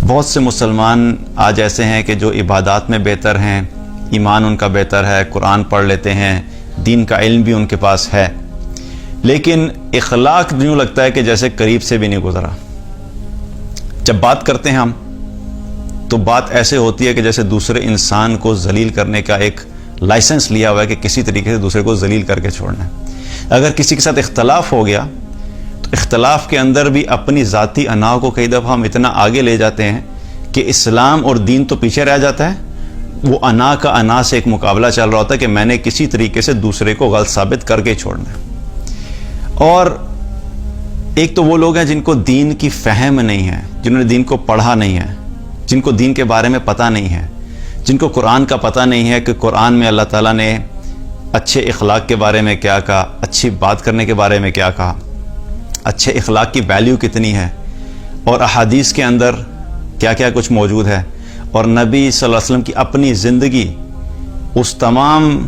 بہت سے مسلمان آج ایسے ہیں کہ جو عبادات میں بہتر ہیں، ایمان ان کا بہتر ہے، قرآن پڑھ لیتے ہیں، دین کا علم بھی ان کے پاس ہے، لیکن اخلاق یوں لگتا ہے کہ جیسے قریب سے بھی نہیں گزرا۔ جب بات کرتے ہیں ہم تو بات ایسے ہوتی ہے کہ جیسے دوسرے انسان کو ذلیل کرنے کا ایک لائسنس لیا ہوا ہے کہ کسی طریقے سے دوسرے کو ذلیل کر کے چھوڑنا ہے۔ اگر کسی کے ساتھ اختلاف ہو گیا تو اختلاف کے اندر بھی اپنی ذاتی انا کو کئی دفعہ ہم اتنا آگے لے جاتے ہیں کہ اسلام اور دین تو پیچھے رہ جاتا ہے، وہ انا کا انا سے ایک مقابلہ چل رہا ہوتا ہے کہ میں نے کسی طریقے سے دوسرے کو غلط ثابت کر کے چھوڑنا ہے۔ اور ایک تو وہ لوگ ہیں جن کو دین کی فہم نہیں ہے، جنہوں نے دین کو پڑھا نہیں ہے، جن کو دین کے بارے میں پتہ نہیں ہے، جن کو قرآن کا پتہ نہیں ہے کہ قرآن میں اللہ تعالیٰ نے اچھے اخلاق کے بارے میں کیا کہا، اچھی بات کرنے کے بارے میں کیا کہا، اچھے اخلاق کی ویلیو کتنی ہے، اور احادیث کے اندر کیا کیا کچھ موجود ہے، اور نبی صلی اللہ علیہ وسلم کی اپنی زندگی اس تمام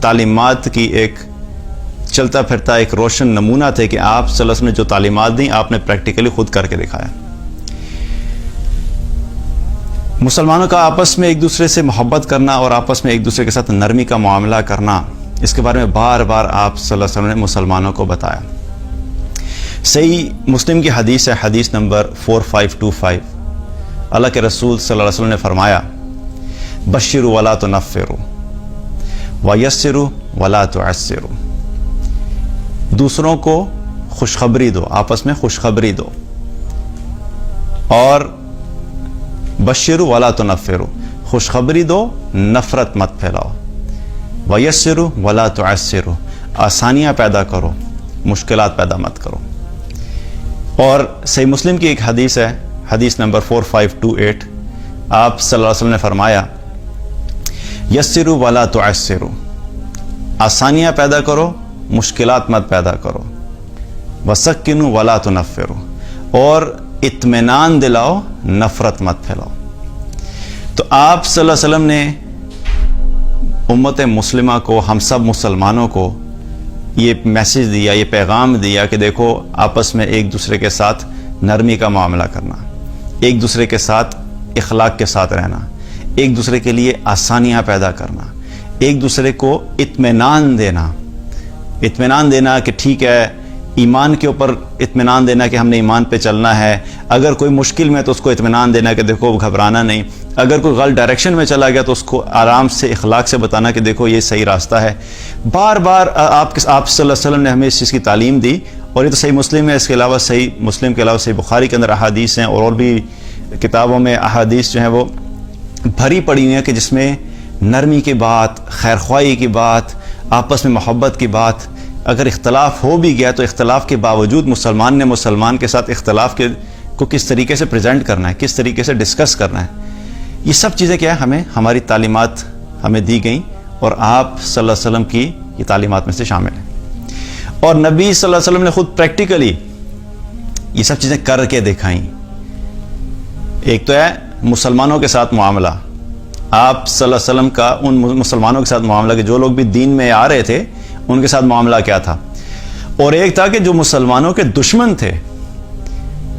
تعلیمات کی ایک چلتا پھرتا ایک روشن نمونہ تھے کہ آپ صلی اللہ علیہ وسلم نے جو تعلیمات دیں آپ نے پریکٹیکلی خود کر کے دکھایا۔ مسلمانوں کا آپس میں ایک دوسرے سے محبت کرنا اور آپس میں ایک دوسرے کے ساتھ نرمی کا معاملہ کرنا، اس کے بارے میں بار بار آپ صلی اللہ علیہ وسلم نے مسلمانوں کو بتایا۔ صحیح مسلم کی حدیث ہے، حدیث نمبر 4525، اللہ کے رسول صلی اللہ علیہ وسلم نے فرمایا، بشروا ولا تنفروا ویسروا ولا تعسروا، دوسروں کو خوشخبری دو، آپس میں خوشخبری دو، اور بشروا ولا تنفروا، خوشخبری دو، نفرت مت پھیلاؤ، ویسروا ولا تعسروا، آسانیاں پیدا کرو، مشکلات پیدا مت کرو۔ اور صحیح مسلم کی ایک حدیث ہے، حدیث نمبر 4528، آپ صلی اللہ علیہ وسلم نے فرمایا، یسروا ولا تعسروا، آسانیاں پیدا کرو، مشکلات مت پیدا کرو، وسکنوا ولا تنفروا، اور اطمینان دلاؤ، نفرت مت پھیلاؤ۔ تو آپ صلی اللہ علیہ وسلم نے امت مسلمہ کو، ہم سب مسلمانوں کو یہ میسج دیا، یہ پیغام دیا کہ دیکھو آپس میں ایک دوسرے کے ساتھ نرمی کا معاملہ کرنا، ایک دوسرے کے ساتھ اخلاق کے ساتھ رہنا، ایک دوسرے کے لیے آسانیاں پیدا کرنا، ایک دوسرے کو اطمینان دینا کہ ٹھیک ہے، ایمان کے اوپر اطمینان دینا کہ ہم نے ایمان پہ چلنا ہے، اگر کوئی مشکل میں تو اس کو اطمینان دینا کہ دیکھو گھبرانا نہیں، اگر کوئی غلط ڈائریکشن میں چلا گیا تو اس کو آرام سے اخلاق سے بتانا کہ دیکھو یہ صحیح راستہ ہے۔ بار بار آپ صلی اللہ علیہ وسلم نے ہمیں اس چیز کی تعلیم دی، اور یہ تو صحیح مسلم ہے، اس کے علاوہ صحیح مسلم کے علاوہ صحیح بخاری کے اندر احادیث ہیں، اور بھی کتابوں میں احادیث جو ہیں وہ بھری پڑی ہوئی ہیں کہ جس میں نرمی کی بات، خیرخواہی کی بات، آپس میں محبت کی بات، اگر اختلاف ہو بھی گیا تو اختلاف کے باوجود مسلمان نے مسلمان کے ساتھ اختلاف کو کس طریقے سے پریزنٹ کرنا ہے، کس طریقے سے ڈسکس کرنا ہے، یہ سب چیزیں کیا ہے ہمیں ہماری تعلیمات ہمیں دی گئیں، اور آپ صلی اللہ علیہ وسلم کی یہ تعلیمات میں سے شامل ہیں۔ اور نبی صلی اللہ علیہ وسلم نے خود پریکٹیکلی یہ سب چیزیں کر کے دکھائیں۔ ایک تو ہے مسلمانوں کے ساتھ معاملہ، آپ صلی اللہ علیہ وسلم کا ان مسلمانوں کے ساتھ معاملہ کہ جو لوگ بھی دین میں آ رہے تھے ان کے ساتھ معاملہ کیا تھا، اور ایک تھا کہ جو مسلمانوں کے دشمن تھے،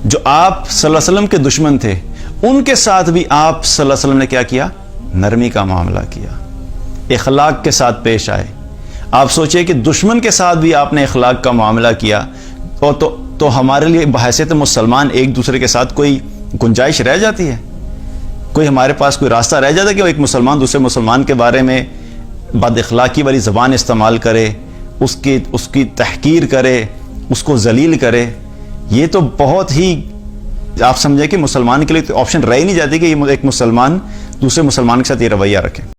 جو آپ صلی اللہ علیہ وسلم کے دشمن تھے، ان کے ساتھ بھی آپ صلی اللہ علیہ وسلم نے کیا کیا، نرمی کا معاملہ کیا، اخلاق کے ساتھ پیش آئے۔ آپ سوچئے کہ دشمن کے ساتھ بھی آپ نے اخلاق کا معاملہ کیا، اور تو ہمارے لیے بحیثیت مسلمان ایک دوسرے کے ساتھ کوئی گنجائش رہ جاتی ہے، کوئی ہمارے پاس کوئی راستہ رہ جاتا ہے کہ ایک مسلمان دوسرے مسلمان کے بارے میں بد اخلاقی والی زبان استعمال کرے، اس کی تحقیر کرے، اس کو ذلیل کرے؟ یہ تو بہت ہی آپ سمجھیں کہ مسلمان کے لیے آپشن رہ ہی نہیں جاتی کہ یہ ایک مسلمان دوسرے مسلمان کے ساتھ یہ رویہ رکھے۔